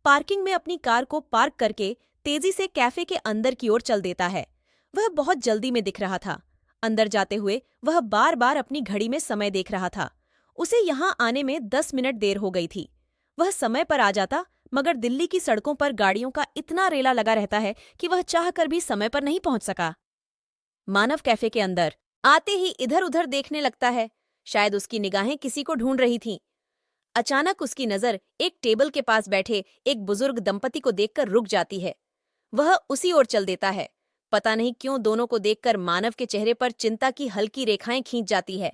Parking में अपनी car को पार्क करके तेजी से कैफे के अंदर की ओर चल देता है। वह बहुत जल्दी में दिख रहा था। अंदर जाते हुए वह बार बार अपनी घड़ी में समय देख रहा था। उसे यहाँ आने में 10 मिनट देर हो गई थी। वह समय पर आ जाता, मगर दिल्ली की सड़कों पर गाड़ियों का इतना रेला लगा रहता है कि वह चाहकर भी समय पर नहीं पहुंच सका। मानव कैफे के अंदर आते ही इधर उधर देखने लगता है। शायद उसकी निगाहें किसी को ढूंढ रही थीं। अचानक उसकी नजर एक टेबल के पास बैठे एक बुजुर्ग दंपति को देखकर रुक जाती है। वह उसी ओर चल देता है। पता नहीं क्यों दोनों को देखकर मानव के चेहरे पर चिंता की हल्की रेखाएं खींच जाती है।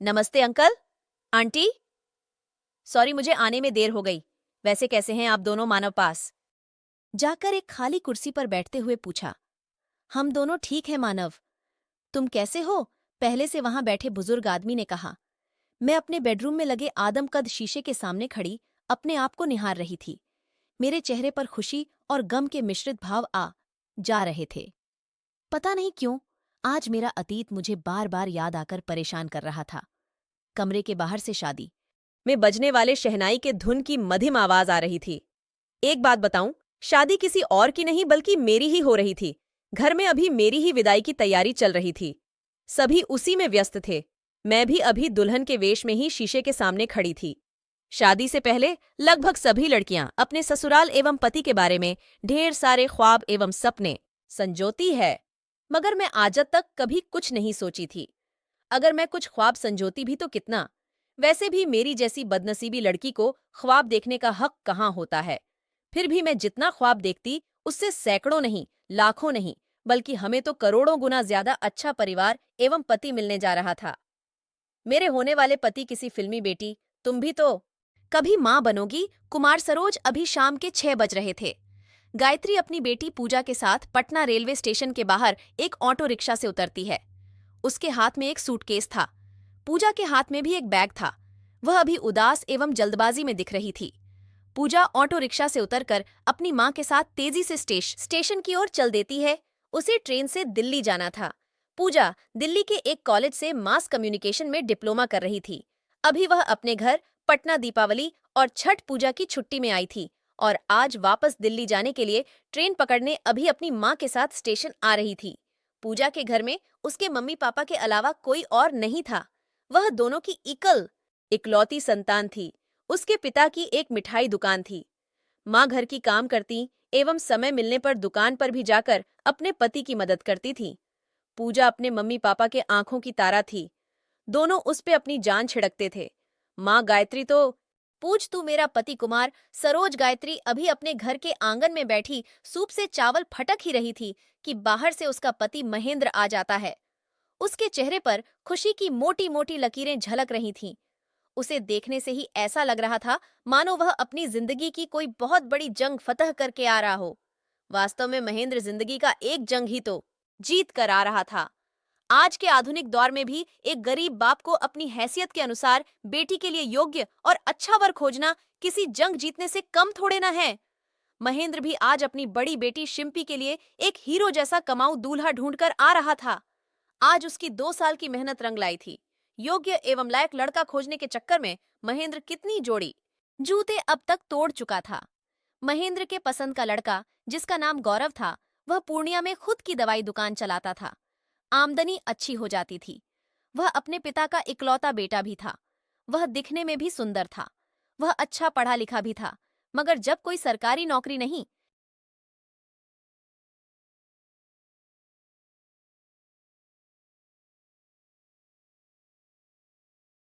नमस्ते अंकल, आंटी। सॉरी, मुझे आने में देर हो गई। वैसे कैसे हैं आप दोनों? मानव पास जाकर एक खाली कुर्सी पर बैठते हुए पूछा। हम दोनों ठीक हैं मानव, तुम कैसे हो? पहले से वहां बैठे बुजुर्ग आदमी ने कहा। मैं अपने बेडरूम में लगे आदमकद शीशे के सामने खड़ी अपने आप को निहार रही थी। मेरे चेहरे पर खुशी और गम के मिश्रित भाव आ जा रहे थे। पता नहीं क्यों आज मेरा अतीत मुझे बार बार याद आकर परेशान कर रहा था। कमरे के बाहर से शादी में बजने वाले शहनाई के धुन की मधिम आवाज आ रही थी। एक बात बताऊं, शादी किसी और की नहीं बल्कि मेरी ही हो रही थी। घर में अभी मेरी ही विदाई की तैयारी चल रही थी। सभी उसी में व्यस्त थे। मैं भी अभी दुल्हन के वेश में ही शीशे के सामने खड़ी थी। शादी से पहले लगभग सभी लड़कियां अपने ससुराल एवं पति के बारे में ढेर सारे ख्वाब एवं सपने संजोती है, मगर मैं आज तक कभी कुछ नहीं सोची थी। अगर मैं कुछ ख्वाब संजोती भी तो कितना। वैसे भी मेरी जैसी बदनसीबी लड़की को ख्वाब देखने का हक कहाँ होता है। फिर भी मैं जितना ख्वाब देखती उससे सैकड़ों नहीं, लाखों नहीं, बल्कि हमें तो करोड़ों गुना ज्यादा अच्छा परिवार एवं पति मिलने जा रहा था। मेरे होने वाले पति किसी फिल्मी बेटी, तुम भी तो कभी मां बनोगी। कुमार सरोज अभी शाम के 6 बज रहे थे। गायत्री अपनी बेटी पूजा के साथ पटना रेलवे स्टेशन के बाहर एक ऑटो रिक्शा से उतरती है। उसके हाथ में एक सूटकेस था। पूजा के हाथ में भी एक बैग था। वह अभी उदास एवं जल्दबाजी में दिख रही थी। पूजा ऑटो रिक्शा से उतरकर अपनी मां के साथ तेजी से स्टेशन की ओर चल देती है। उसे ट्रेन से दिल्ली जाना था। पूजा दिल्ली के एक कॉलेज से मास कम्युनिकेशन में डिप्लोमा कर रही थी। अभी वह अपने घर पटना दीपावली और छठ पूजा की छुट्टी में आई थी और आज वापस दिल्ली जाने के लिए ट्रेन पकड़ने अभी अपनी मां के साथ स्टेशन आ रही थी। पूजा के घर में उसके मम्मी पापा के अलावा कोई और नहीं था। वह दोनों की इकलौती संतान थी। उसके पिता की एक मिठाई दुकान थी। माँ घर की काम करती एवं समय मिलने पर दुकान पर भी जाकर अपने पति की मदद करती थी। पूजा अपने मम्मी पापा के आंखों की तारा थी। दोनों उस पे अपनी जान छिड़कते थे। माँ गायत्री तो पूछ तू मेरा पति कुमार सरोज गायत्री अभी अपने घर के आंगन में बैठी सूप से चावल फटक ही रही थी कि बाहर से उसका पति महेंद्र आ जाता है। उसके चेहरे पर खुशी की मोटी मोटी लकीरें झलक रही थीं। उसे देखने से ही ऐसा लग रहा था मानो वह अपनी जिंदगी की कोई बहुत बड़ी जंग फतह करके आ रहा हो। वास्तव में महेंद्र जिंदगी का एक जंग ही तो जीत कर आ रहा था। आज के आधुनिक दौर में भी एक गरीब बाप को अपनी हैसियत के अनुसार बेटी के लिए योग्य और अच्छा वर खोजना किसी जंग जीतने से कम थोड़े ना है। महेंद्र भी आज अपनी बड़ी बेटी शिम्पी के लिए एक हीरो जैसा कमाऊ दूल्हा ढूंढकर आ रहा था। आज उसकी 2 साल की मेहनत रंग लाई थी। योग्य एवं लायक लड़का खोजने के चक्कर में महेंद्र कितनी जोड़ी जूते अब तक तोड़ चुका था। महेंद्र के पसंद का लड़का, जिसका नाम गौरव था, वह पूर्णिया में खुद की दवाई दुकान चलाता था। आमदनी अच्छी हो जाती थी। वह अपने पिता का इकलौता बेटा भी था। वह दिखने में भी सुंदर था। वह अच्छा पढ़ा लिखा भी था, मगर जब कोई सरकारी नौकरी नहीं